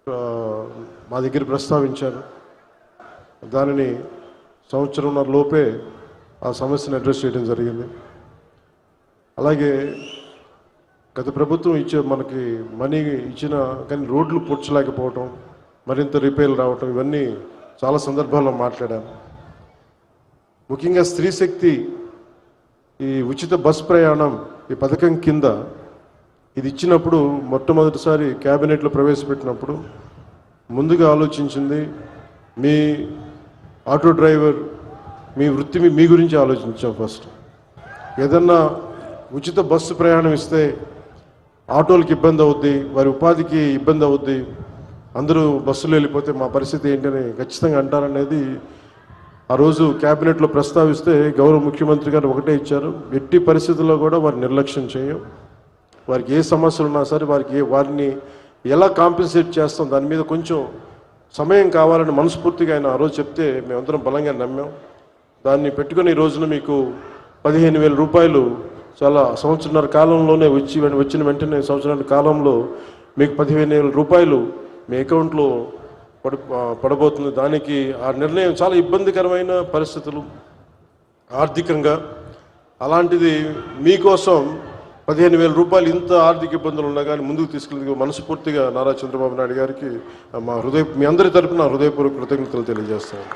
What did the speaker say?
మా దగ్గర ప్రస్తావించారు. దానిని సంవత్సరంన్నర లోపే ఆ సమస్యను అడ్రస్ చేయడం జరిగింది. అలాగే గత ప్రభుత్వం మనకి మనీ ఇచ్చిన కానీ రోడ్లు పూడ్చలేకపోవటం, మరింత రిపేర్లు రావటం, ఇవన్నీ చాలా సందర్భాల్లో మాట్లాడాను. ముఖ్యంగా స్త్రీ శక్తి ఈ ఉచిత బస్ ప్రయాణం ఈ పథకం కింద ఇది ఇచ్చినప్పుడు మొట్టమొదటిసారి క్యాబినెట్లో ప్రవేశపెట్టినప్పుడు ముందుగా ఆలోచించింది మీ ఆటో డ్రైవర్ మీ వృత్తి మీ గురించి ఆలోచించాం. ఫస్ట్ ఏదన్నా ఉచిత బస్సు ప్రయాణం ఇస్తే ఆటోలకు ఇబ్బంది అవుద్ది, వారి ఉపాధికి ఇబ్బంది అవుద్ది, అందరూ బస్సులో వెళ్ళిపోతే మా పరిస్థితి ఏంటని ఖచ్చితంగా అంటారనేది ఆ రోజు క్యాబినెట్లో ప్రస్తావిస్తే గౌరవ ముఖ్యమంత్రి గారు ఒకటే ఇచ్చారు, ఎట్టి పరిస్థితుల్లో కూడా వారిని నిర్లక్ష్యం చేయం, వారికి ఏ సమస్యలు ఉన్నా సరే వారిని ఎలా కాంపెన్సేట్ చేస్తాం దాని మీద కొంచెం సమయం కావాలని మనస్ఫూర్తిగా ఆయన ఆ రోజు చెప్తే మేమందరం బలంగా నమ్మాం. దాన్ని పెట్టుకుని ఈ రోజున మీకు 15,000 రూపాయలు చాలా సంవత్సరాల కాలంలోనే వచ్చిన వెంటనే సంవత్సరాల కాలంలో మీకు 15,000 రూపాయలు మీ అకౌంట్లో పడబోతుంది. దానికి ఆ నిర్ణయం చాలా ఇబ్బందికరమైన పరిస్థితులు ఆర్థికంగా, అలాంటిది మీకోసం 15,000 రూపాయలు ఇంత ఆర్థిక ఇబ్బందులు ఉన్నా కానీ ముందుకు తీసుకెళ్ళి మనస్ఫూర్తిగా నారా చంద్రబాబు నాయుడు గారికి మీ అందరి తరపున హృదయపూర్వక కృతజ్ఞతలు తెలియజేస్తాను.